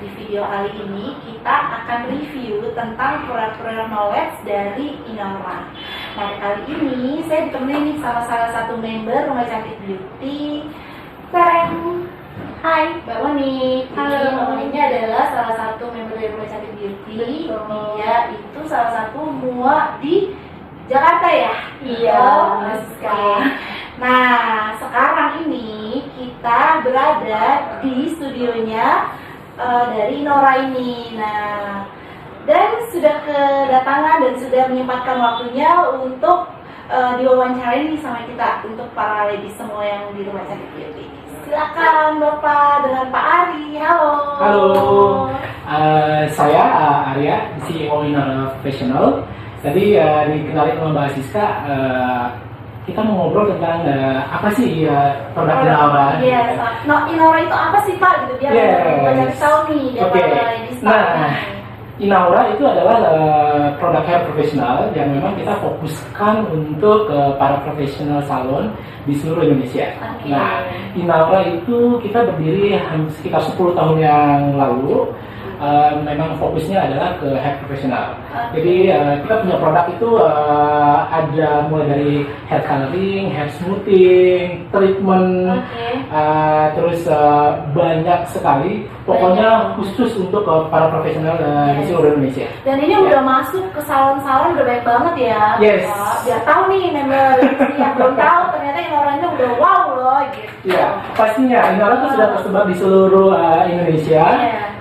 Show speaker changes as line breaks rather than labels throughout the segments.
di video kali ini kita akan review tentang produk-produk knowledge dari Inaura. Nah, kali ini saya ditemani nih sama salah satu member Rumah Cantik Beauty. Tereng. Hai, Mbak Moni.
Halo.
Mbak Moni ini adalah salah satu member dari Rumah Cantik Beauty. Dia itu salah satu mua di Jakarta ya?
Iya,
Oke. Nah, sekarang ini kita berada di studionya dari Inaura ini. Nah, dan sudah kedatangan dan sudah menyempatkan waktunya untuk diwawancarai nih sama kita untuk para ladies semua yang di Rumah Cantik Beauty. Silakan Bapak dengan Pak Ari. Halo.
Halo, saya Arya, CEO Inaura Professional. Tadi dikenalin sama Mbak Siska, kita mau ngobrol tentang apa sih produk Inaura.
Iya, no, Inaura itu apa sih Pak? Gitu biar banyak tahu nih.
Oke. Nah, Inaura itu adalah produk hair profesional yang memang kita fokuskan untuk para profesional salon di seluruh Indonesia.
Okay.
Nah, Inaura itu kita berdiri sekitar 10 tahun yang lalu. Memang fokusnya adalah ke hair profesional. Jadi kita punya produk itu ada mulai dari hair coloring, hair smoothing, treatment, terus banyak sekali. Pokoknya khusus untuk para profesional di seluruh Indonesia.
Dan ini udah masuk ke salon-salon udah baik banget ya.
Yes.
Biar tahu nih member yang belum tahu ternyata Inauranya udah wow loh gitu.
Iya, pastinya Inaura itu sudah tersebar di seluruh Indonesia.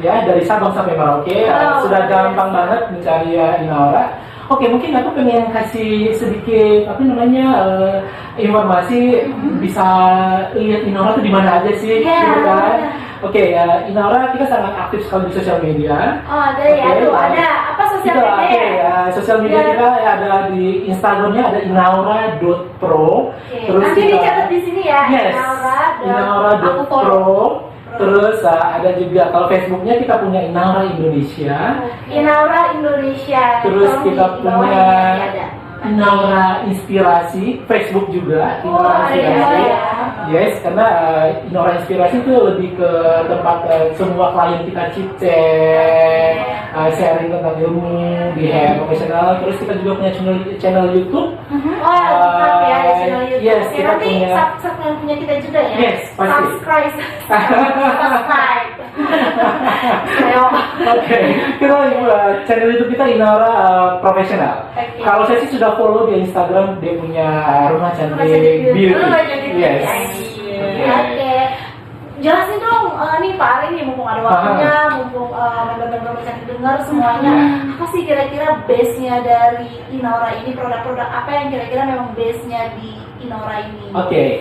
Ya, dari Sabang sampai Merauke. Sudah gampang banget mencari Inaura. Oke, mungkin aku pengen kasih sedikit informasi bisa lihat Inaura itu di mana aja sih, gitu kan? Oke, Inaura kita sangat aktif sekali di sosial media.
Oh, ada ya, tuh ada apa sosial media?
Sosial media kita ada di Instagramnya ada inaura.pro.
Terus nanti dicatat di sini ya.
Yes, inaura.pro. Terus ada juga kalau Facebooknya kita punya Inaura Indonesia.
Inaura Indonesia.
Terus kita punya Inaura Inspirasi, Facebook juga Inaura Inspirasi. Yes, karena Inaura Inspirasi itu lebih ke tempat semua klien kita chit-chat, sharing tentang ilmu di hair profesional. Terus kita juga punya channel YouTube.
Channel YouTube.
Yes, kita punya.
Subscribe punya kita juga ya.
Yes, pasti.
Subscribe.
Oke, kita channel YouTube kita Inaura Profesional. Kalau saya sih sudah follow di Instagram, dia punya Rumah Cantik Beauty. Yes.
Oke. Jelasin dong, nih Pak Ari nih, mumpung ada waktunya, mumpung member-member cantik dengar semuanya, apa sih kira-kira base-nya dari Inaura ini, produk-produk apa yang kira-kira memang base-nya di Inaura ini?
Oke.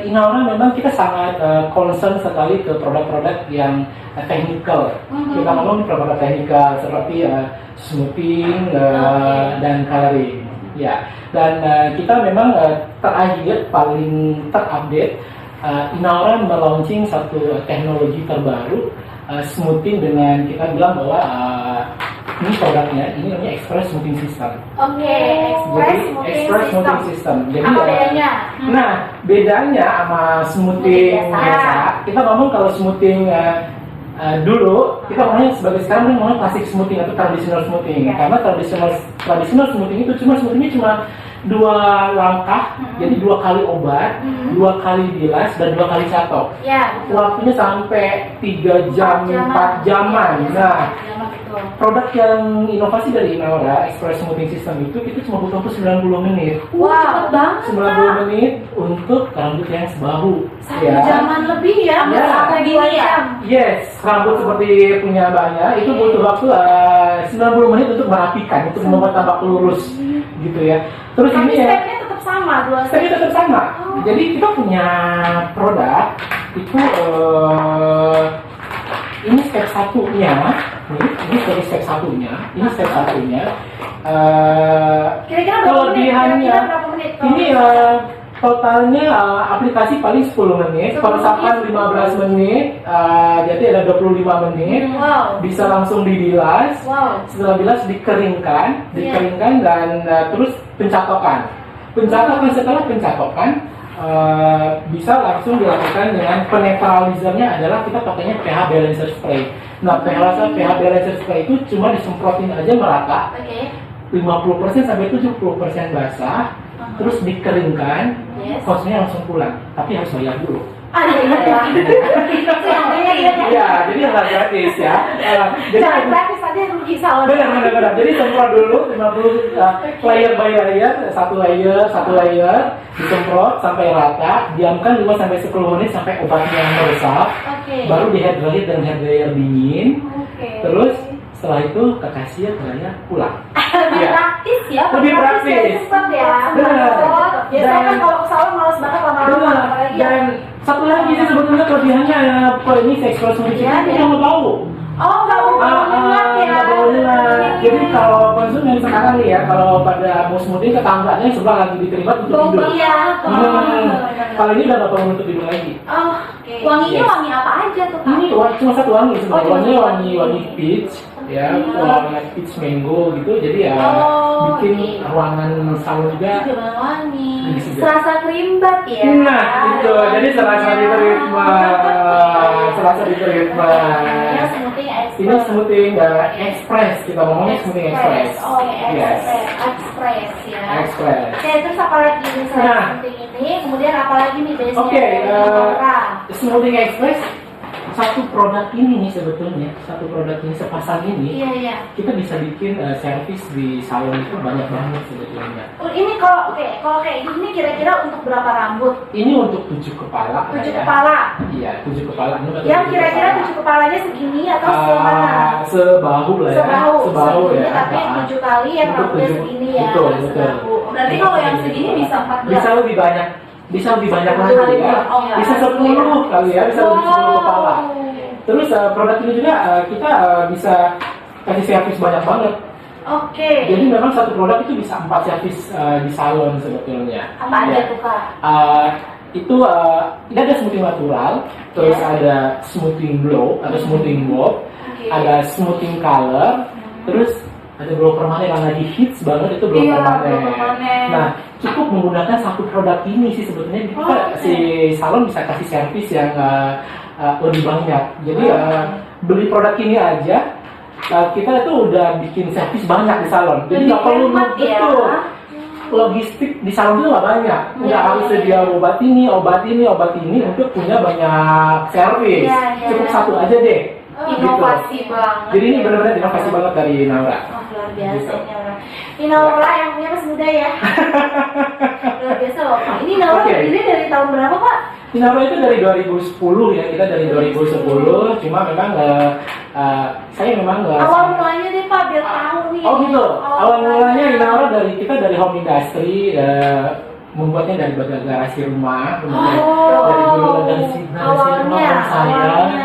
Inaura memang kita sangat concern sekali ke produk-produk yang technical. Kita ngomong produk technical seperti smoothing dan coloring. Ya, dan kita memang terakhir paling terupdate Inaura melaunching satu teknologi terbaru smoothing dengan kita bilang bahwa ini produknya ini namanya Express Smoothing System.
Oke,
Express Smoothing System. Jadi
apa bedanya?
Nah, bedanya sama smoothing biasa. Kita ngomong kalau smoothing dulu kita ngomongnya sekarang kita ngomongnya plastic smoothing atau traditional smoothing. Karena traditional smoothing itu smoothingnya cuma 2 langkah, jadi 2 kali obat, 2 kali bilas dan 2 kali catok. Waktunya sampai 3 jam, 4 jaman. Nah, produk yang inovasi dari Inaura, Express Smoothing System itu kita cuma butuh 90 menit.
Wah, cepet banget.
90 menit untuk rambut yang sebahu.
1 jaman lebih ya, sampai gini ya.
Yes, rambut seperti punya Mbaknya itu butuh waktu 90 menit untuk merapikan, untuk membuat tampak lurus, gitu ya. Terus
tapi
ini ya.
stepnya tetap sama, 2 step.
Stepnya tetap sama. Jadi kita punya produk itu ini step satunya, ini dari step satunya, ini step satunya.
Kira-kira
kelebihannya
berapa menit?
ini totalnya aplikasi paling 10 menit, peresapan 15 menit, jadi ada 25 menit. Bisa langsung dibilas. Setelah bilas dikeringkan dan terus pencatokan. Setelah pencatokan bisa langsung dilakukan dengan penetralizernya adalah kita pakainya pH balancer spray. Nah, pH balancer spray itu cuma disemprotin aja merata,
Oke.
50% sampai 70% basah, terus dikeringkan,
Yes.
konsumennya langsung pulang. Tapi harus bayar dulu.
Ah, iya.
Iya, jadi nggak gratis ya. Jadi
Jangan gratis aja rugi salon.
benar. Jadi semprot dulu 50 layer by layer, satu layer disemprot sampai rata, diamkan 5 sampai 10 menit sampai obatnya meresap.
Oke.
Baru di hair dryer dan hair dryer dingin.
Oke.
Terus setelah itu ke kasir bayar pulang.
Lebih
Iya.
praktis ya.
Lebih praktis.
Dan cepat ya.
Benar.
Biasanya kan
Dan-
kalau ke salon males banget lama-lama.
Benar.
Apalagi
Dan satu lagi sih sebetulnya kelebihannya ini sexual smoothing
Iya,
itu
iya.
nggak bau.
oh nggak mau minyak ya.
Nggak bau nyengat. Jadi kalau konsumen sekarang nih ya, kalau pada mau smoothing tetangganya sebelah lagi diterima tutup
Bau
hidung.
iya.
Kalau ini udah nggak perlu nutup hidung lagi.
Oh, oke.
Wanginya
Yes.
wangi apa aja tuh Kak?
Ini cuma satu wangi sebenarnya,
Oh, cuma
wangi peach, ya, warna peach mango gitu. Jadi ya
Oh,
bikin
iya.
ruangan salon juga.
Juga wangi.
Lebih segar.
Serasa krimbat ya.
Nah, itu jadi serasa diterima, serasa diterima.
Ini smoothing
Ini smoothing express, kita ngomongnya smoothing express.
Oh,
Yes,
express ya.
express.
Oke, terus apa lagi nih selain
Nah.
smoothing ini? Kemudian apa lagi nih biasanya?
Oke,
dari Nora?
smoothing express satu produk ini nih sebetulnya, satu produk ini sepasang ini
Iya, iya.
kita bisa bikin servis di salon itu banyak banget sebetulnya.
Oh, ini kalau kayak gini kira-kira untuk berapa rambut?
Ini untuk 7 kepala.
7
ya.
kepala.
Iya, 7 kepala. Ini untuk
Yang
7
kira-kira
kepala.
7 kepalanya segini atau semana?
Sebahu lah ya. Sebahu
segini,
ya.
tapi 7 kali yang
Untuk
rambutnya
7.
segini ya.
Betul.
sebahu.
Berarti kalau yang segini bisa 14.
Bisa lebih banyak. Bisa lebih banyak
Sepuluh
lagi
kali
ya.
oh, iya.
Bisa 10 kali ya, bisa lebih 10 kepala. Terus produk ini juga kita bisa kasih servis banyak banget.
Oke.
Jadi memang satu produk itu bisa 4 servis di salon sebetulnya.
Apa aja
Ya.
tuh Kak?
Itu ini ada smoothing natural, terus
Ya.
ada smoothing glow atau smoothing bob,
Oke.
ada smoothing color, terus ada blow permanen yang lagi hits banget itu blow
Iya,
permanen.
blow permanen.
Nah, cukup menggunakan satu produk ini sih sebetulnya kita
oke.
si salon bisa kasih servis yang lebih banyak. Jadi beli produk ini aja kita tuh udah bikin servis banyak di salon. Jadi
Lebih
nggak perlu
hemat ya.
betul. Logistik di salon itu nggak banyak, nggak
Iya,
harus
iya.
sedia obat ini untuk punya banyak servis.
Iya, iya.
Cukup satu aja deh.
Inovasi banget.
Jadi ini benar-benar inovasi banget dari Naura.
Oh, luar biasa
Gitu.
ini Naura. Ini Naura yang punya masih muda ya. Luar biasa loh Pak. Ini Naura
Oke.
berdiri dari tahun berapa Pak?
Naura itu dari 2010 ya, kita dari 2010. Cuma memang saya memang
Awal mulanya deh Pak, biar tahu nih.
Oh gitu. Awal mulanya Naura dari home industry, membuatnya dari garasi rumah, kemudian
Oh.
dari dulu garasi rumah orang saya,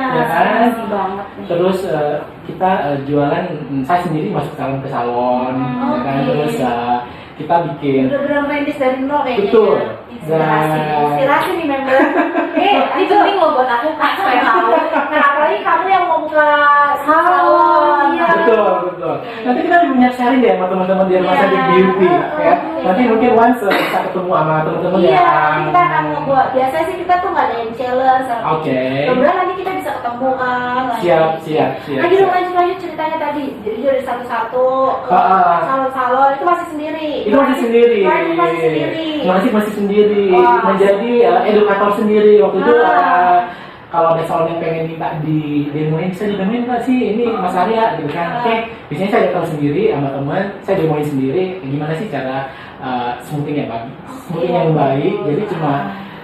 ya kan.
Makasih banget nih.
Terus kita jualan, saya sendiri masuk salon ke salon, ya kan.
Oke.
Terus kita bikin.
Bener-bener merintis dari nol kayaknya.
Betul.
ya. Inspirasi nih member.
Ini penting loh buat aku Kak, supaya tahu.
Nah, apalagi kamu yang mau buka salon.
Salon,
Iya.
Betul. Nanti kita banyak sharing deh sama teman-teman di rumah
Iya.
sakit beauty, ya.
Oke.
Nanti mungkin once bisa ketemu sama teman-teman
Iya,
yang.
kita akan ngebuat. Biasanya sih kita tuh ngadain challenge.
Oke.
Kemudian nanti kita bisa ketemu kan.
Siap.
Lagi dong lanjut ceritanya tadi. Jadi dari satu-satu ke salon-salon itu masih sendiri.
Itu masih sendiri.
Masih sendiri.
Masih sendiri.
Wah.
Menjadi edukator sendiri waktu itu.
Ah.
Kalau ada salon yang pengen minta di demoin, bisa didemoin nggak sih ini Mas Arya gitu kan? Oke, biasanya saya datang sendiri sama teman, saya demoin sendiri gimana sih cara smoothing yang baik, smoothing yang baik. Jadi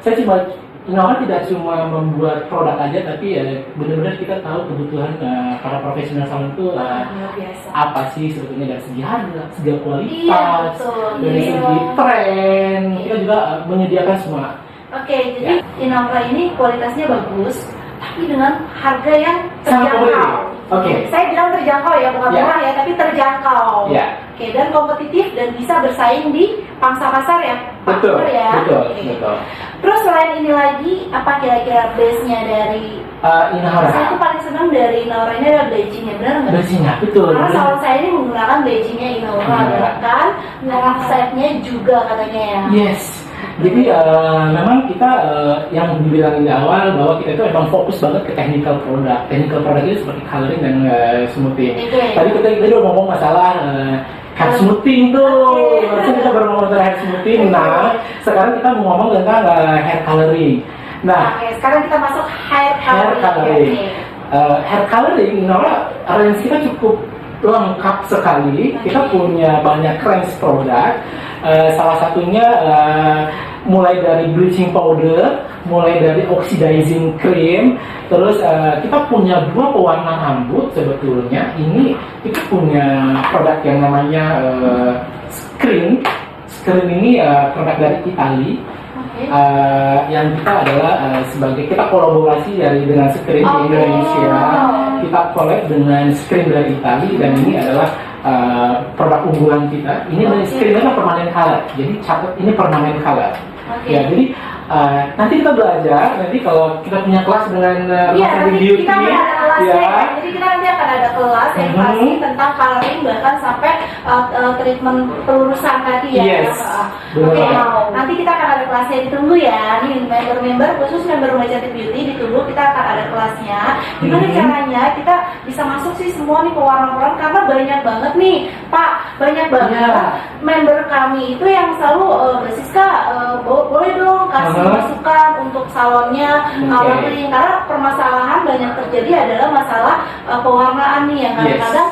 saya Naura tidak cuma membuat produk aja, tapi benar-benar kita tahu kebutuhan para profesional salon itu
Luar biasa.
apa sih sebetulnya dari segi harga, segi kualitas,
Iya, betul.
dari
Iya.
segi tren. Kita juga menyediakan semua.
Oke, jadi Inaura ini kualitasnya bagus, tapi dengan harga yang
Sangat
terjangkau.
kompetitif. Oke.
Saya bilang terjangkau ya, bukan
Ya.
murah ya, tapi terjangkau.
Ya.
Oke, dan kompetitif dan bisa bersaing di pangsa pasar ya, Pak
Betul,
Nur ya.
betul,
Oke.
betul.
Terus selain ini lagi, apa kira-kira base-nya dari?
Inaura.
Saya tuh paling senang dari Inaura ini adalah bleaching-nya, benar nggak?
Bersihnya, betul.
Karena salon saya ini menggunakan bleaching-nya Inaura,
Iya.
bahkan set-nya juga katanya ya.
Yes. Jadi memang kita yang dibilangin di awal bahwa kita itu emang fokus banget ke technical product. Technical product itu seperti coloring dan smoothing. Tadi kita udah ngomong masalah hair smoothing tuh. Maksudnya kita baru ngomong tentang hair smoothing. Nah, sekarang kita mau ngomong tentang hair coloring. Nah,
Oke, sekarang kita masuk hair coloring.
Hair coloring, range kita cukup lengkap sekali. Kita punya banyak range produk. Salah satunya mulai dari bleaching powder, mulai dari oxidizing cream, terus kita punya 2 pewarna rambut sebetulnya. Ini kita punya produk yang namanya Screen. Screen ini produk dari Itali. Yang kita adalah sebagai kita kolaborasi dengan Screen di Indonesia. Kita collab dengan Screen dari Itali dan ini adalah produk unggulan kita. Ini dari Screen adalah permanent color. Jadi catat ini permanent color. Ya, jadi nanti kita belajar. Nanti kalau kita punya kelas dengan
nanti
beauty,
kita akan ada kelasnya.
ya.
Jadi kita nanti akan ada kelas yang pasti tentang coloring bahkan sampai treatment pelurusan tadi ya.
Yes.
Oke, nanti kita akan ada kelasnya, ditunggu ya. Nih member-member khusus member Rumah Cantik Beauty ditunggu, kita akan ada kelasnya. Gimana caranya kita bisa masuk sih semua nih pewarna-pewarna karena banyak banget nih, Pak, banyak banget member kami itu yang selalu Siska boleh dong kasih masukan untuk salonnya coloring karena permasalahan banyak terjadi adalah masalah pewarnaan nih yang kadang-kadang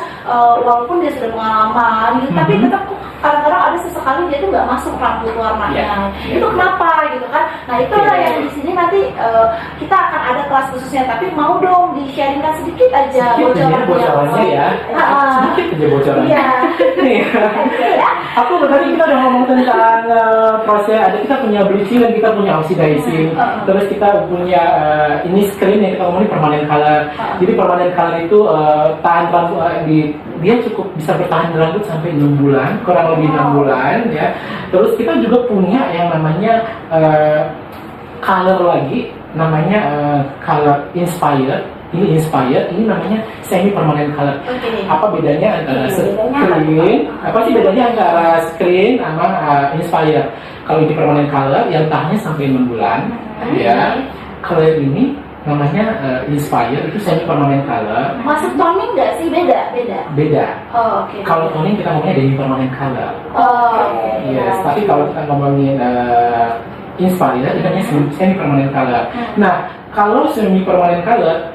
walaupun dia sudah pengalaman gitu, tapi tetap kadang-kadang ada sesekali dia tuh nggak masuk rambut warnanya. Itu kenapa gitu kan? Nah itulah yang di sini nanti kita akan ada kelas khususnya, tapi mau dong di-sharingkan sedikit aja
bocorannya ya. Sedikit aja bocorannya.
Iya.
Nih, aku tadi kita udah ngomong tentang proses. Ada kita punya bleaching dan kita punya oxidizing. Terus kita punya ini screen yang kita ngomongin permanent color. Jadi permanent color itu tahan rambut dia cukup bisa bertahan rambut sampai 6 bulan, kurang lebih 6 bulan ya. Terus kita juga punya yang namanya color lagi, namanya color inspired. Ini inspired, ini namanya semi permanent color. Apa bedanya antara screen? Apa sih bedanya antara screen sama inspired? Kalau ini permanent color yang tahannya sampai 6 bulan, ya. Kalau yang ini namanya inspired itu semi permanent color.
Masuk toning nggak sih? Beda. Oh, oke.
Kalau toning kita ngomongnya demi permanent color.
Oh,
Yes, tapi kalau kita ngomongin inspired itu namanya semi permanent color. Nah, kalau semi permanent color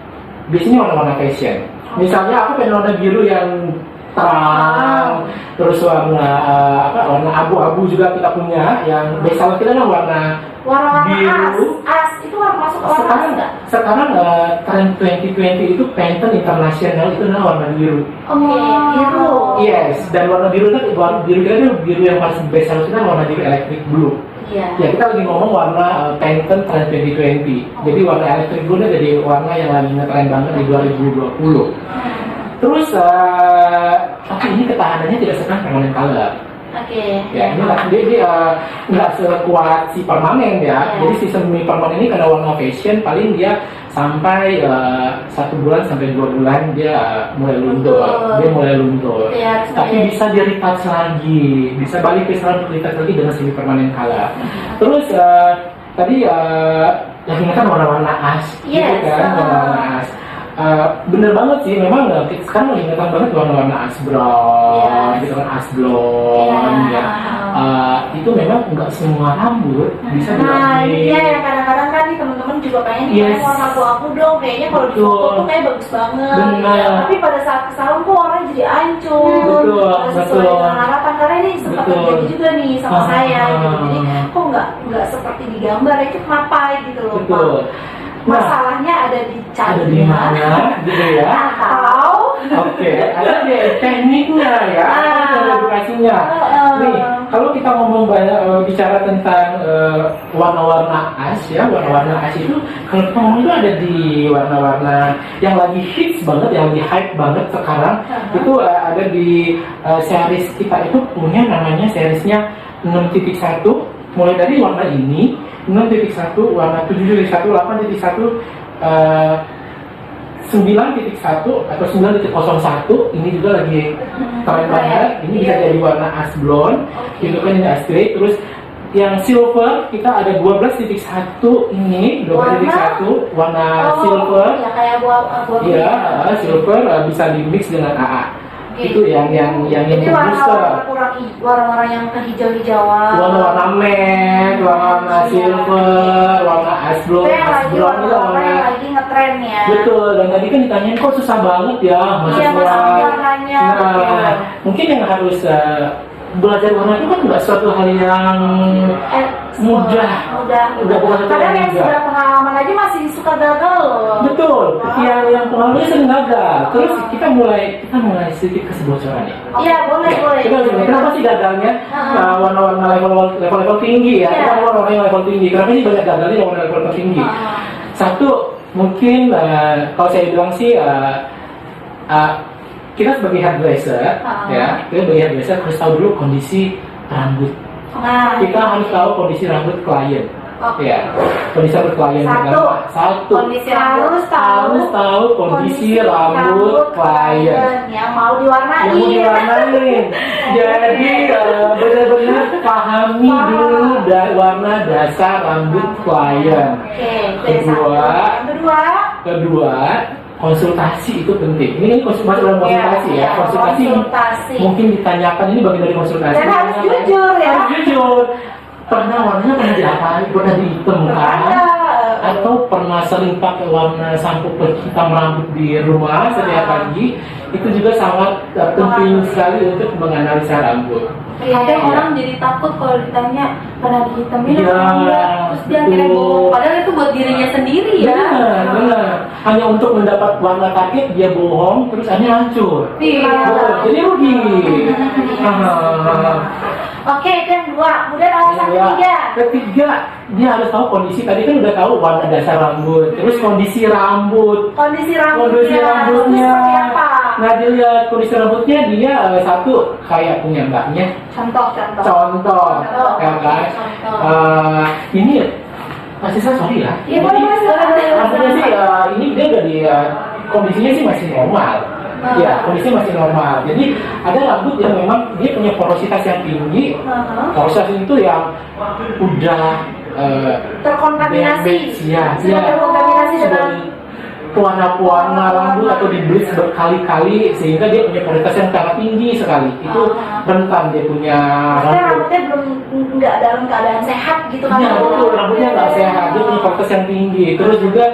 biasanya warna-warna fashion. Misalnya aku pengen warna biru yang terang, terus warna abu-abu juga kita punya. Yang biasanya kita warna biru.
As itu warna masuk warna enggak?
Sekarang tren 2020 itu Pantone International itu adalah warna biru.
Biru.
Yes, dan warna biru itu biru yang paling best itu kan warna biru electric blue.
Iya.
Ya, kita lagi ngomong warna Pantone Trend 2020. Jadi warna electric blue ini jadi warna yang lagi ngetren banget di 2020. Terus tapi ini ketahanannya tidak sekeras permanent color. Ya, ini dia nggak sekuat si permanen ya. Jadi si semi permanen ini karena warna fashion paling dia sampai 1 bulan sampai 2 bulan dia mulai luntur. Tapi bisa di retouch lagi, bisa balik ke salon retouch lagi dengan semi permanen color. Terus tadi yang ini kan warna-warna as, gitu kan, warna-warna as. Bener banget sih, memang sekarang lagi ngetren banget warna-warna ash brown, gitu kan, ash blonde, ya. Itu memang nggak semua rambut bisa
Nah,
dilakuin.
ini ya teman-teman kan nih teman-teman juga pengen warna aku dong, kayaknya kalau di foto tuh kayak bagus banget.
Benar.
Tapi pada saat ke salon kok warnanya jadi hancur. Sesuai dengan harapan karena ini sempat terjadi juga nih sama saya gitu. Jadi kok nggak seperti digambar, itu kenapa gitu loh Pak? Masalahnya ada di catnya,
ada di mana gitu ya?
Atau
ada di tekniknya ya, ada edukasinya. Nih, kalau kita ngomong bicara tentang warna-warna as ya, warna-warna as itu kalau kita ngomong itu ada di warna-warna yang lagi hits banget, yang lagi hype banget sekarang. Itu ada di series kita itu punya namanya seriesnya 6.1, mulai dari warna ini 6.1, warna 7.1, 8.1, 9.1 atau 9.01 ini juga lagi tren banget. Ini bisa jadi warna ash blonde, itu kan ini ash gray. Terus yang silver kita ada 12.1 ini, 12.1 warna silver.
Ya kayak buah
Iya, silver bisa di mix dengan AA.
Oke.
Itu yang
Jadi
booster.
warna-warna yang kehijau-hijauan.
Warna-warna matte, warna silver, warna ice
Itu
brown,
yang
ice
lagi
brown itu
warna-warna yang
warna.
lagi ngetren ya.
Betul, dan tadi kan ditanyain kok susah banget ya
Iya, masuk warnanya.
Nah,
Betul.
mungkin yang harus belajar warna itu kan nggak suatu hal yang mudah.
Mudah.
bukan sesuatu
Kadang yang
mudah.
sudah pengalaman aja masih suka gagal loh.
Betul,
Wow.
yang pengalamannya sering gagal. Terus kita mulai sedikit kesebocoran ya.
Iya, boleh.
Kenapa sih gagalnya warna-warna level tinggi ya?
Iya.
Kita warna yang level tinggi. Kenapa sih banyak gagalnya yang warna level tinggi? Satu, mungkin kalau saya bilang sih kita sebagai hairdresser, ya, kita sebagai hairdresser harus tahu dulu kondisi rambut.
Nah,
Kita harus tahu kondisi rambut klien.
Oke.
Ya, kondisi rambut klien. Satu.
Kondisi rambut.
Harus tahu kondisi rambut klien.
yang mau diwarnain.
Yang mau diwarnain. Jadi benar-benar pahami dulu warna dasar rambut klien.
Oke, itu yang
Kedua.
satu. Yang
Kedua, konsultasi itu penting. Ini masuk dalam konsultasi ya. Konsultasi mungkin ditanyakan, ini bagian dari konsultasi.
Dan harus jujur ya.
Harus jujur. Warnanya pernah diapain? Pernah dihitamkan? Atau pernah sering pakai warna sampo hitam rambut di rumah setiap pagi? Itu juga sangat penting sekali untuk menganalisa rambut.
Kadang orang jadi takut kalau ditanya pernah dihitamin
Iya,
atau enggak, terus dia akhirnya
betul.
bohong. Padahal itu buat dirinya sendiri ya.
Benar. Hanya untuk mendapat warna target dia bohong, terus akhirnya hancur.
Iya.
Jadi rugi.
Oke, itu yang dua. Kemudian alasan
Ketiga, dia harus tahu kondisi. Tadi kan udah tahu warna dasar rambut, terus kondisi rambut.
Kondisi
Kondisi
rambutnya.
rambutnya.
Terus seperti apa?
Nah, dilihat kondisi rambutnya dia satu kayak punya mbaknya.
Contoh.
Contoh, ya kan? Ini masih sorry ya.
Iya, boleh.
Maksudnya sih ini dia dari kondisinya sih masih normal. Ya, kondisinya masih normal. Jadi ada rambut yang memang dia punya porositas yang tinggi. Porositas itu yang udah
Terkontaminasi.
damage, ya,
Sudah terkontaminasi dengan
warna rambut atau di bleach berkali-kali sehingga dia punya porositas yang sangat tinggi sekali. Itu rentan dia punya
maksudnya rambutnya belum nggak dalam keadaan sehat gitu kan?
Iya betul, rambutnya nggak sehat, dia punya porositas yang tinggi. Terus juga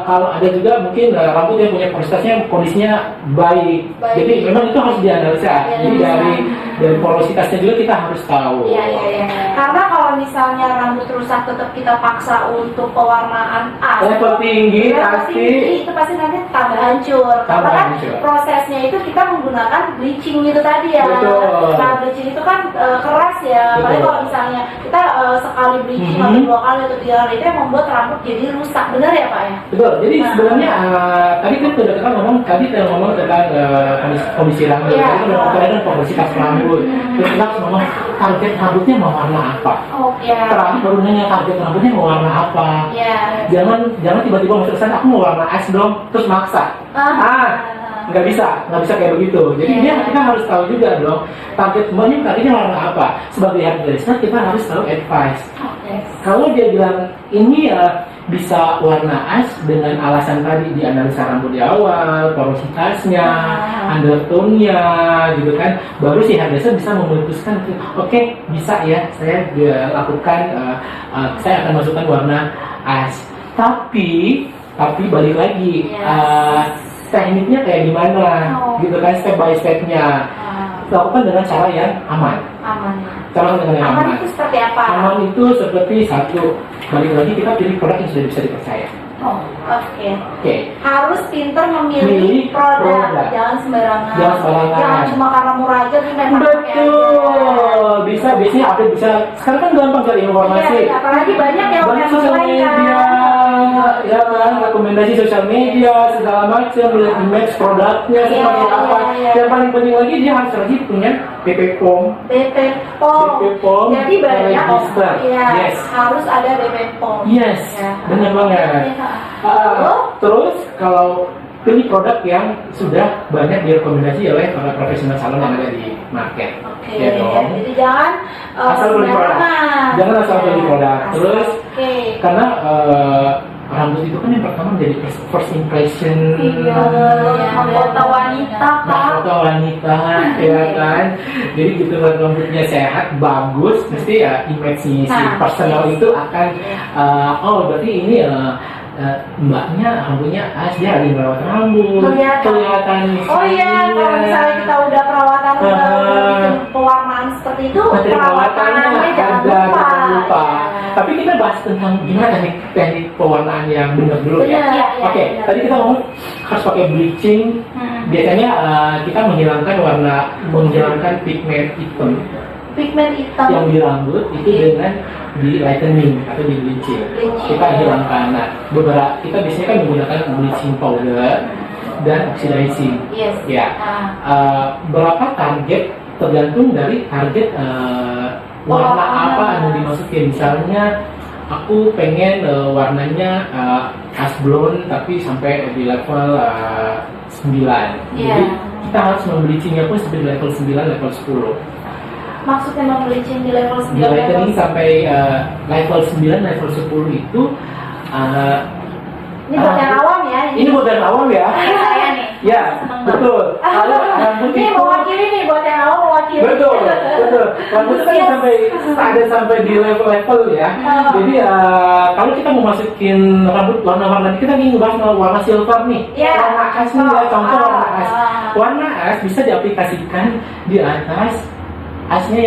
kalau ada juga mungkin rambut yang punya porositasnya kondisinya baik. Jadi memang itu harus dianalisa. Jadi dari porositasnya juga kita harus tahu.
Iya. Karena kalau misalnya rambut rusak tetap kita paksa untuk pewarnaan
Level tinggi pasti.
itu pasti nanti tambah hancur. Karena kan prosesnya itu kita menggunakan bleaching itu tadi ya.
Betul.
Nah, bleaching itu kan keras ya. Apalagi kalau misalnya kita sekali bleaching atau 2 kali atau 3 kali itu yang membuat rambut jadi rusak. Benar ya Pak ya?
Betul. Jadi sebenarnya tadi kan kita ngomong tentang kondisi rambut.
Iya.
Tadi kan kita porositas rambut. Terus kita harus ngomong target rambutnya mau warna apa.
Oh ya.
Terakhir baru nanya target rambutnya mau warna apa.
Iya.
Jangan tiba-tiba masuk ke sana aku mau warna es dong terus maksa. Nggak bisa kayak begitu. Jadi kita harus tahu juga dong target semuanya targetnya warna apa. Sebagai hairdresser kita harus tahu advice. Kalau dia bilang ini bisa warna es dengan alasan tadi dianalisa rambut di awal, porositasnya, undertone-nya, gitu kan, baru si hairdresser bisa memutuskan, oke, bisa ya, saya lakukan, saya akan masukkan warna es. Tapi balik lagi, tekniknya kayak gimana, gitu kan, step by stepnya. Lakukan dengan cara yang aman. Cara dengan yang aman.
Itu seperti apa?
Aman itu seperti satu, balik lagi kita pilih produk yang sudah bisa dipercaya.
Oke. Harus pintar memilih produk. Jangan sembarangan. Jangan cuma karena murah aja terus memang
Betul. Biasanya update bisa. Sekarang kan gampang cari informasi.
Iya, apalagi banyak yang
sosial media, ya kan, rekomendasi sosial media segala macam, lihat image produknya seperti apa. Yang paling penting lagi dia harus rajin punya BP POM.
Jadi banyak
Yes.
harus ada BP POM.
Yes, benar banget. Terus kalau pilih produk yang sudah banyak direkomendasi oleh para profesional salon yang ada di market.
Oke,
Ya dong.
jadi jangan
Asal beli produk.
sembarangan.
Jangan asal beli produk.
Asal.
Terus
Oke.
karena rambut itu kan yang pertama jadi first impression.
Iya, mahkota wanita kak.
Mahkota wanita, ya kan. Jadi gitu kalau rambutnya sehat, bagus, mesti ya image si
Nah,
personal
yes.
itu akan oh berarti ini mbaknya rambutnya dia lagi merawat rambut, kelihatan.
Oh iya, kalau misalnya kita udah perawatan udah bikin pewarnaan seperti itu,
Materi perawatannya
perawatannya jangan
ada,
lupa.
jangan lupa.
Ya.
Tapi kita bahas tentang gimana teknik pewarnaan yang benar dulu ya.
Benar, ya,
Oke,
benar.
tadi kita ngomong harus pakai bleaching. Biasanya kita menghilangkan pigmen hitam
Pigmen hitam.
yang di rambut itu dengan di lightening atau di bleaching.
Bleaching.
Kita hilangkan. Nah, beberapa kita biasanya kan menggunakan bleaching powder dan oxidizing.
Yes.
Ya.
Ah.
Berapa target tergantung dari target warna apa yang mau dimasukin. Misalnya aku pengen warnanya ash blonde tapi sampai di level 9. Jadi kita harus membleachingnya pun sampai di level 9, level 10.
Maksudnya membleaching di level 9
Di lightening sampai level 9, level 10 itu
ini buat yang awam ya.
ini buat yang awam ya.
Saya nih.
Ya, betul. Kalau rambut
Ini
itu
mewakili nih buat yang awam mewakili.
betul. Rambut itu kan sampai di level-level ya. Jadi kalau kita mau masukin rambut warna-warna, kita ingin ngebahas warna silver nih.
Ya.
Warna as nih ya, contoh warna as. Warna as bisa diaplikasikan di atas asnya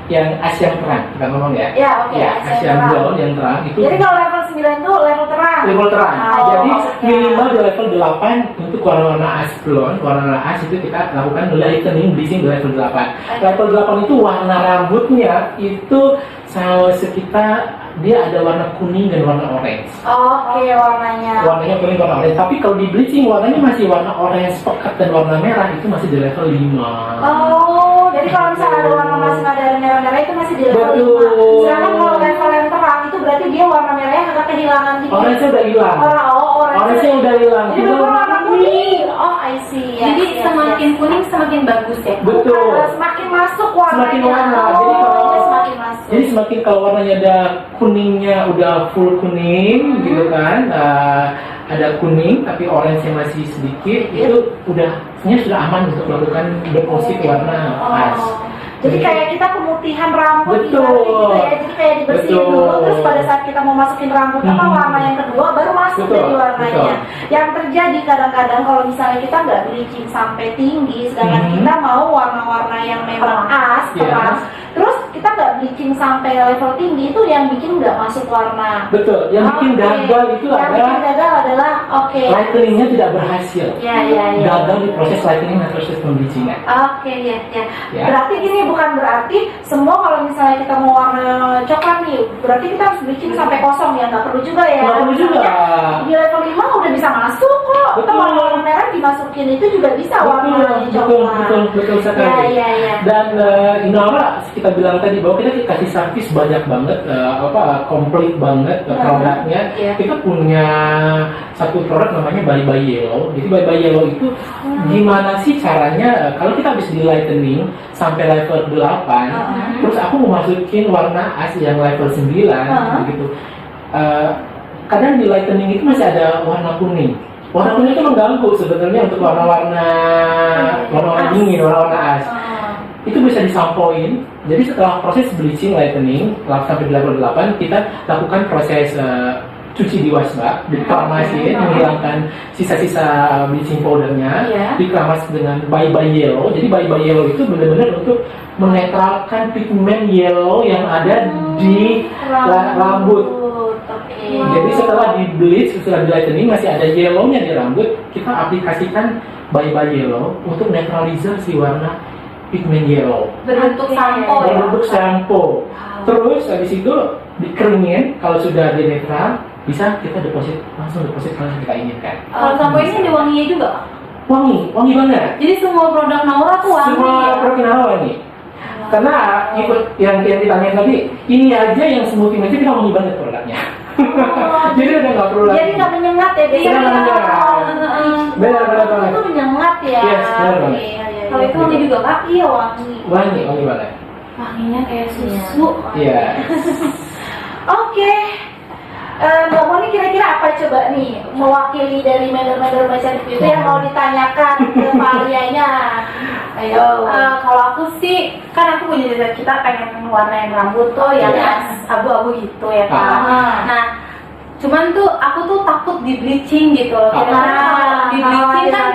yang as yang terang, kita ngomong ya.
Ya, oke.
Ya, as yang brown yang terang itu
Jadi kalau level 9 itu level terang.
level terang.
Oh,
Jadi
maksudnya.
minimal di level 8 untuk warna-warna as blonde, warna as itu kita lakukan lightening bleaching di level 8. Level 8 itu warna rambutnya itu sekitar dia ada warna kuning dan warna orange.
Oke, warnanya.
Warnanya kuning warna orange. Tapi kalau di bleaching warnanya masih warna orange pekat dan warna merah itu masih di level 5.
Oh, jadi kalau misalnya ada warna masih ada merah-merah itu masih di level
Betul.
5. Sedangkan kalau level yang terang itu berarti dia warna merahnya agak kehilangan dikit.
Orange-nya udah hilang. Orange-nya udah hilang.
Jadi
Udah
warna kuning. Oh, I see.
Jadi semakin kuning semakin bagus ya.
Betul.
Semakin masuk warnanya.
Semakin warna.
Oh,
Jadi kalau
dia semakin masuk.
Jadi semakin kalau warnanya ada kuningnya udah full kuning gitu kan, ada kuning tapi orange-nya masih sedikit, itu sebenarnya sudah aman untuk melakukan deposit warna as.
Jadi kayak kita pemutihan rambut
Betul.
gitu ya. Jadi kayak dibersihin
Betul.
dulu, terus pada saat kita mau masukin rambut warna yang kedua baru masuk
Betul.
jadi warnanya.
Betul.
Yang terjadi kadang-kadang kalau misalnya kita nggak bleaching sampai tinggi, sedangkan kita mau warna-warna yang memang as, terang, terus kita nggak bleaching sampai level tinggi, itu yang bikin nggak masuk warna.
Betul. Yang bikin gagal itu
yang bikin
adalah
gagal adalah
lightening-nya tidak berhasil.
Ya.
Gagal di proses lightening dan proses pembleaching-nya.
Oke, ya.
Ya.
Berarti gini, bukan berarti semua kalau misalnya kita mau warna coklat nih, berarti kita harus bleaching sampai kosong ya, nggak perlu juga ya.
Nggak perlu juga.
Di level 5 udah bisa masuk kok. Kita
Betul.
warna merah dimasukin itu juga bisa warnanya coklat.
Betul sekali.
Ya.
Dan Inora kita bilang tadi bahwa kita kasih servis banyak banget, komplit banget produknya.
Iya.
Kita punya satu produk namanya Bye Bye Yellow. Jadi Bye Bye Yellow itu gimana sih caranya? Kalau kita habis di lightening sampai level 8, terus aku mau masukin warna as yang level 9 begitu. Kadang di lightening itu masih ada warna kuning. Warna kuning itu mengganggu sebetulnya untuk warna-warna dingin, warna-warna as. Itu bisa disampoin. Jadi setelah proses bleaching, lightening, sampai di level 8, kita lakukan proses cuci di wasbak, dikeramas menghilangkan sisa-sisa bleaching powdernya, dikeramas dengan Bye Bye Yellow. Jadi Bye Bye Yellow itu benar-benar untuk menetralkan pigmen yellow yang ada di rambut. Jadi setelah di bleach, setelah di lightening masih ada yellownya di rambut, kita aplikasikan Bye Bye Yellow untuk netralisir si warna pigmen yellow.
Berbentuk sampo ya.
Berbentuk shampoo. Terus habis itu dikeringin, kalau sudah di netral bisa kita langsung deposit kalau kita inginkan.
Kalau sampo ini ada wanginya juga.
Wangi banget.
Jadi semua produk Naura tuh wangi.
Semua produk Naura wangi. Karena ikut yang ditanyain tadi, ini aja yang smoothing aja kita wangi banget produknya. Jadi udah nggak perlu lagi.
Jadi nggak menyengat ya,
Nggak menyengat. Benar banget.
Itu menyengat ya.
Yes, benar banget.
Iya.
Kalau itu wangi juga Kak?
Iya wangi.
Wangi banget.
Wanginya kayak susu.
Iya.
Oke. Mbak Moni kira-kira apa coba nih mewakili dari member-member Mbak Cantik itu yang mau ditanyakan ke Marianya? Ayo.
Kalau aku sih, kan aku punya cita-cita pengen warnain rambut tuh yang
Yes.
abu-abu gitu ya Kak.
Ah.
Nah, cuman tuh aku tuh takut di bleaching gitu loh. Kira-kira kalau di bleaching kan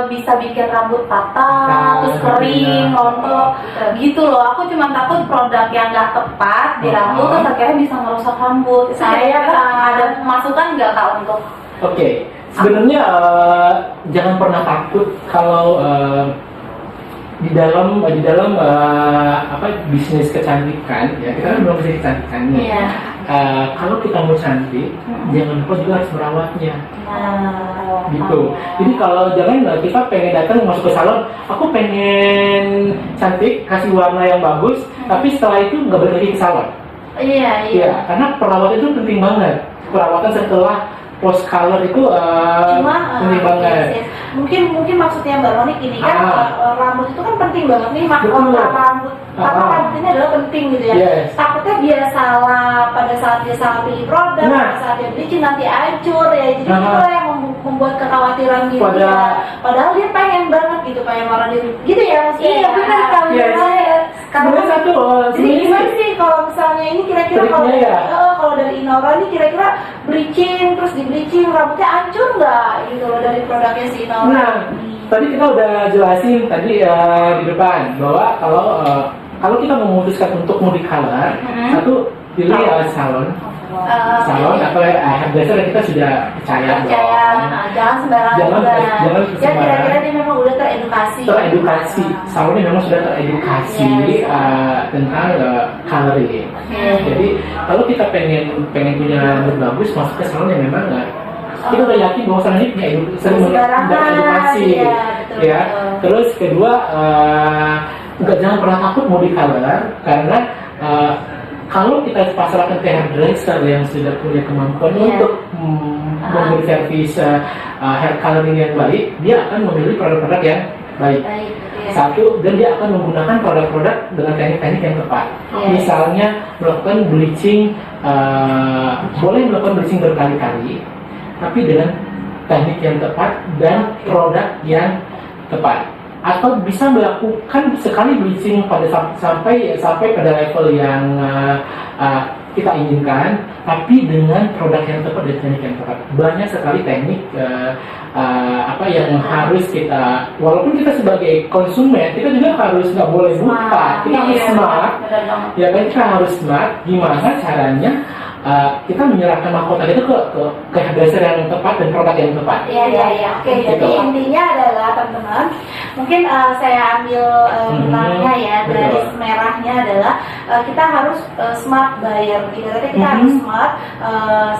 bisa bikin rambut patah, terus kering, rontok gitu loh. Aku cuma takut produk yang nggak tepat di rambut terus akhirnya bisa merusak rambut.
Saya,
Kira-kira
Kak.
ada masukan nggak Kak untuk
Oke. Sebenarnya jangan pernah takut kalau di dalam bisnis kecantikan ya, kita kan belum bisnis kecantikan nih.
Iya.
Kalau kita mau cantik, jangan lupa juga harus merawatnya.
Nah,
Gitu. Jadi kalau jangan kita pengen datang masuk ke salon, aku pengen cantik, kasih warna yang bagus, tapi setelah itu nggak balik lagi ke salon.
Iya.
Iya, karena perawatan itu penting banget. Perawatan setelah post color itu penting banget.
yes. Mungkin maksudnya Mbak Moni ini kan rambut itu kan penting banget nih,
Betul.
rambut rambut ini adalah penting gitu ya.
Yes.
Takutnya dia salah pada saat dia salah pilih produk, pada saat dia bleaching nanti hancur ya. Jadi itu yang membuat kekhawatiran gitu ya. Padahal dia pengen banget gitu, pengen warna dia gitu ya.
Iya benar Kak.
Yes. Kemudian satu,
Jadi gimana sih kalau misalnya ini kira-kira kalau
triknya ya?
kalau dari Inora ini kira-kira bleaching terus di bleaching rambutnya hancur nggak gitu loh dari produknya si Inora?
Nah, tadi kita udah jelasin tadi di depan bahwa kalau kita memutuskan untuk mau di color, satu pilih salon atau hairdresser yang kita sudah percaya dong.
Jangan sembarangan
Jangan
juga.
jangan
Ya kira-kira dia memang udah teredukasi.
Salonnya memang sudah teredukasi tentang coloring. Jadi kalau kita pengen punya rambut bagus, masuk ke salon yang memang kita udah yakin bahwa salon ini sering edukasi, ya. Terus kedua, jangan pernah takut mau di color karena kalau kita pasrahkan ke hairdresser yang sudah punya kemampuan untuk memberi servis hair coloring yang baik, dia akan memilih produk-produk yang baik. Satu, dan dia akan menggunakan produk-produk dengan teknik-teknik yang tepat. Misalnya melakukan bleaching, boleh melakukan bleaching berkali-kali, tapi dengan teknik yang tepat dan produk yang tepat. Atau bisa melakukan sekali bleaching sampai pada level yang kita inginkan, tapi dengan produk yang tepat dan teknik yang tepat. Banyak sekali teknik yang harus kita, walaupun kita sebagai konsumen, kita juga harus nggak boleh buta, kita harus smart, ya kan, kita harus smart. Gimana caranya kita menyerahkan mahkota itu ke hairdresser yang tepat dan produk yang tepat.
Iya. Oke, jadi intinya adalah teman-teman, mungkin saya ambil benangnya ya, garis merahnya adalah kita harus smart buyer. Ibaratnya kita harus smart,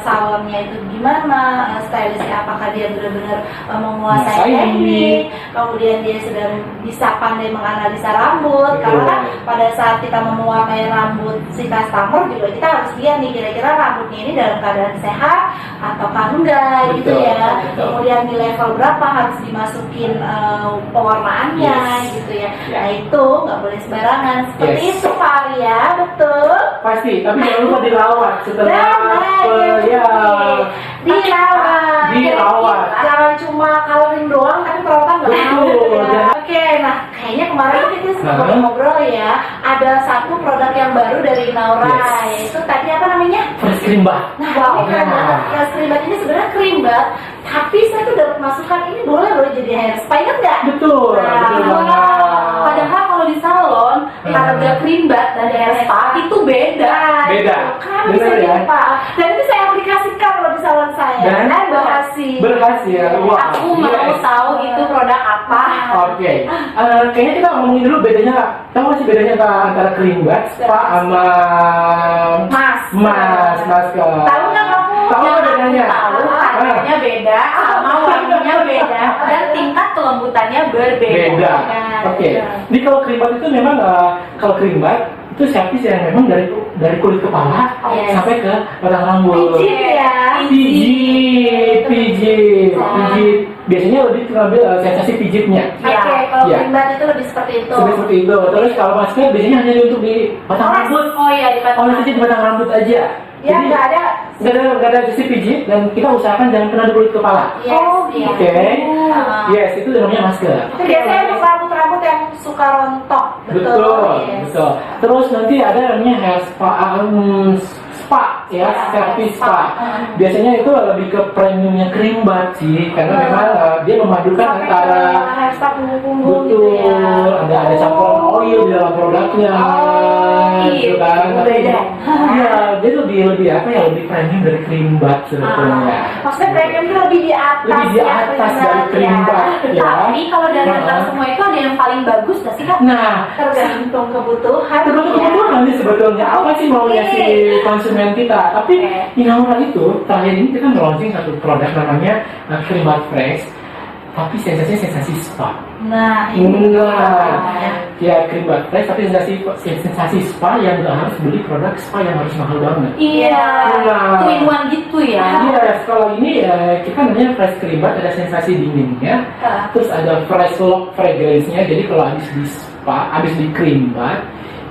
salonnya itu gimana, stylistnya apakah dia benar-benar menguasai teknik, kemudian dia sudah bisa pandai menganalisa rambut. Karena kan pada saat kita mewarnai rambut si customer juga kita harus lihat nih kira-kira rambutnya ini dalam keadaan sehat ataukah enggak gitu ya. Kemudian di level berapa harus dimasukin pewarnaannya gitu ya. Nah itu nggak boleh sembarangan seperti itu Pak Arya, betul?
Pasti, tapi jangan lupa dirawat setelah dirawat.
Jangan cuma coloring doang tapi perawatan nggak mau. Oke, nah kayaknya kemarin kita sempat ngobrol ya, ada satu produk yang baru dari Naura, yaitu tadi apa namanya?
Fresh cream bath.
Nah, ini keren banget. Fresh cream bath ini sebenarnya cream bath, tapi saya tuh dapat masukan ini boleh loh jadi hair spa, ingat nggak?
Betul banget.
Padahal kalau di salon harga cream bath dan hair spa itu beda.
Kenapa bisa
Bener ya?
lupa? Dan itu saya aplikasikan loh di salon saya.
Dan berhasil. Wah,
Aku mau tahu itu produk apa.
Oke. Kayaknya kita ngomongin dulu bedanya. Tahu nggak sih bedanya antara cream bath, spa sama mas ke?
Tahu nggak kamu?
Tahu nggak bedanya?
Tahu harganya beda, sama wanginya beda, dan tingkat kelembutannya berbeda.
Oke. Jadi kalau cream bath itu memang kalau cream bath itu servis yang memang dari kulit kepala sampai ke batang rambut.
Pijit ya.
pijit. Biasanya lebih mengambil sensasi pijitnya.
Oke, kalau
Iya.
Creambath itu lebih seperti itu.
Seperti itu. Terus kalau masker biasanya hanya untuk di batang rambut.
Oh iya, di
Oh, nanti di batang rambut aja.
Ya,
Jadi
nggak ada.
nggak ada sisi pijit dan kita usahakan jangan kena di kulit kepala.
Yes,
Oh,
iya.
Oke.
Ah.
Yes, itu namanya masker.
Itu biasanya untuk rambut-rambut yang suka rontok.
Betul,
Yes.
betul. Terus nanti ada namanya hair spa, spa ya, service spa. Biasanya itu lebih ke premiumnya Creambath sih, karena memang dia memadukan
Sampai
antara
ke hair spa punggung-punggung gitu
betul,
ya.
ada campuran oil di dalam produknya, gitu kan.
Beda.
Iya, dia lebih apa ya, lebih premium dari Creambath sebetulnya.
Maksudnya premium itu lebih di atas.
Lebih di
ya,
atas dari
Creambath,
Creambath, ya.
Tapi kalau dari antara semua itu ada yang paling bagus nggak sih Kak?
Nah,
Tergantung kebutuhan.
tergantung kebutuhan nih sebetulnya apa sih maunya si konsumen kita. Tapi Inaura itu terakhir ini kita launching satu produk namanya Creambath Fresh, tapi sensasinya sensasi spa.
Nah, ini
Ya Creambath Fresh tapi sensasi spa yang nggak harus beli produk spa yang harus mahal banget.
Iya,
Nah.
two-in-one gitu ya.
Iya, kalau ini kita namanya Fresh Creambath, ada sensasi dinginnya, terus ada Fresh Lock fragrance-nya. Jadi kalau habis di spa, habis di Creambath,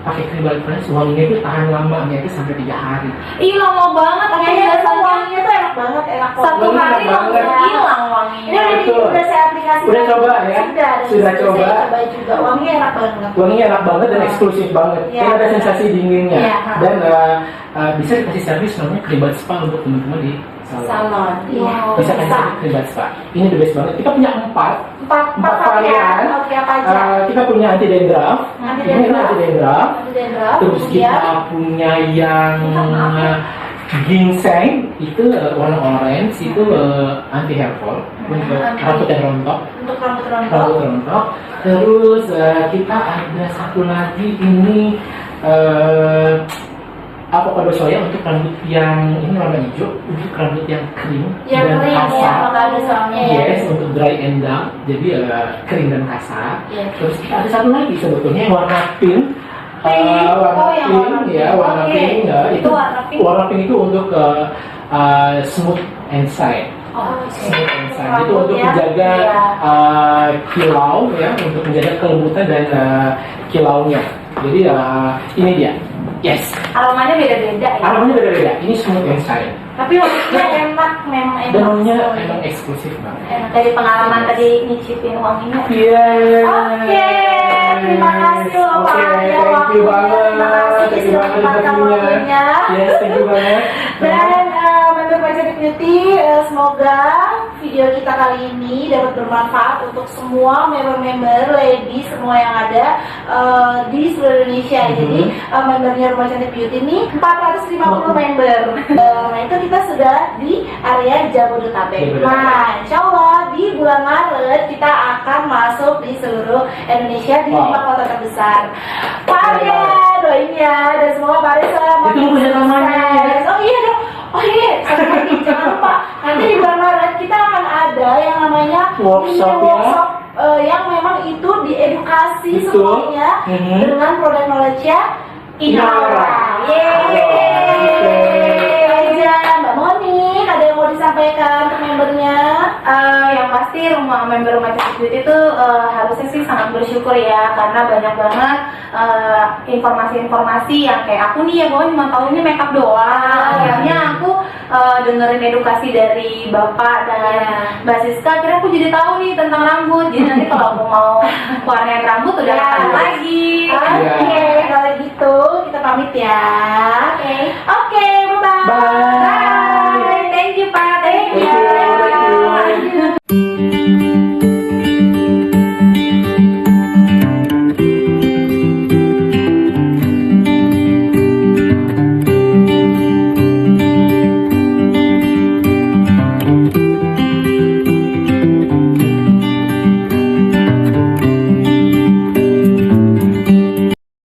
pakai Creambath Fresh, wanginya itu tahan lama, itu sampai 3 hari.
Ih, lama banget. Aku
kayaknya itu
biasanya
wanginya tuh enak banget, enak banget.
satu
Wanginya
hari
enak
langsung
banget.
hilang
Ini
wanginya.
Betul.
udah saya aplikasikan.
Udah coba ya? Sudah coba.
Saya coba juga. Wanginya enak banget.
Wanginya enak banget dan eksklusif banget.
Iya.
Kan ada sensasi dinginnya.
Iya.
Dan bisa dikasih servis namanya Creambath Spa untuk teman-teman di salon.
Salon.
Iya.
Bisa kasih Creambath Spa. Ini the best banget. Kita punya 4
Empat
varian.
Oke, apa aja?
Kita punya anti dandruff.
Anti
Ini
dandruff.
anti dandruff.
Ada dandruff.
Terus
Kemudian
kita punya yang ginseng itu warna orange itu anti hair fall untuk rambut yang rontok.
untuk rambut rontok.
Rambut rontok. Terus kita ada satu lagi ini avocado soya untuk rambut yang ini warna hijau, untuk rambut yang kering
Yang
dan
kering ya,
kasar.
avocado soalnya ya.
Yes, untuk dry and damp, jadi kering dan kasar.
Yes.
Terus kita ada satu lagi sebetulnya yang warna pink.
Pink.
Warna
Oh, yang
pink,
warna pink.
ya warna
Oke.
pink. Ya,
Itu warna pink.
Warna pink itu untuk smooth and shine.
Oh,
Smooth and shine. Itu
Rambut
untuk
ya.
menjaga kilau ya, untuk menjaga kelembutan dan kilaunya. Jadi ini dia. Yes.
aromanya beda-beda ya.
Aromanya beda-beda. Ini smooth and shine.
Tapi wanginya enak, memang enak.
Dan wanginya emang eksklusif banget.
Enak. Dari pengalaman tadi nyicipin wanginya.
Iya.
Oke, terima kasih loh Pak
Oke,
Arya.
thank you banget.
Terima kasih
Thank you
sudah
banget
menyempatkan
interviewnya.
waktunya.
Yes, thank you banget.
Dan member Magic Beauty, semoga video kita kali ini dapat bermanfaat untuk semua member-member lady semua yang ada di seluruh Indonesia. Jadi membernya Rumah Cantik Beauty ini 450 member. Nah itu kita sudah di area Jabodetabek. Nah insya Allah di bulan Maret kita akan masuk di seluruh Indonesia di 5 kota terbesar. Pak Arya doain ya, dan semoga Pak Arya selamat.
Itu punya namanya.
sukses. Oh iya dong. Oh iya, satu lagi jangan lupa. Nanti di bulan Maret kita akan ada yang namanya
Workshop,
mini workshop yang memang itu diedukasi
Betul.
semuanya
Mhm.
dengan produk knowledge-nya
Inaura.
Yeay. Mbak Moni, ada yang mau disampaikan ke membernya?
Yang pasti member rumah cantik beauty itu harusnya sih sangat bersyukur ya, karena banyak banget informasi-informasi yang kayak aku nih ya bahwa cuma tahunya makeup doang. Akhirnya aku dengerin edukasi dari Bapak dan Mbak Siska, akhirnya aku jadi tahu nih tentang rambut. Jadi nanti kalau aku mau warnain rambut udah kapan lagi.
Oke, kalau gitu kita pamit ya.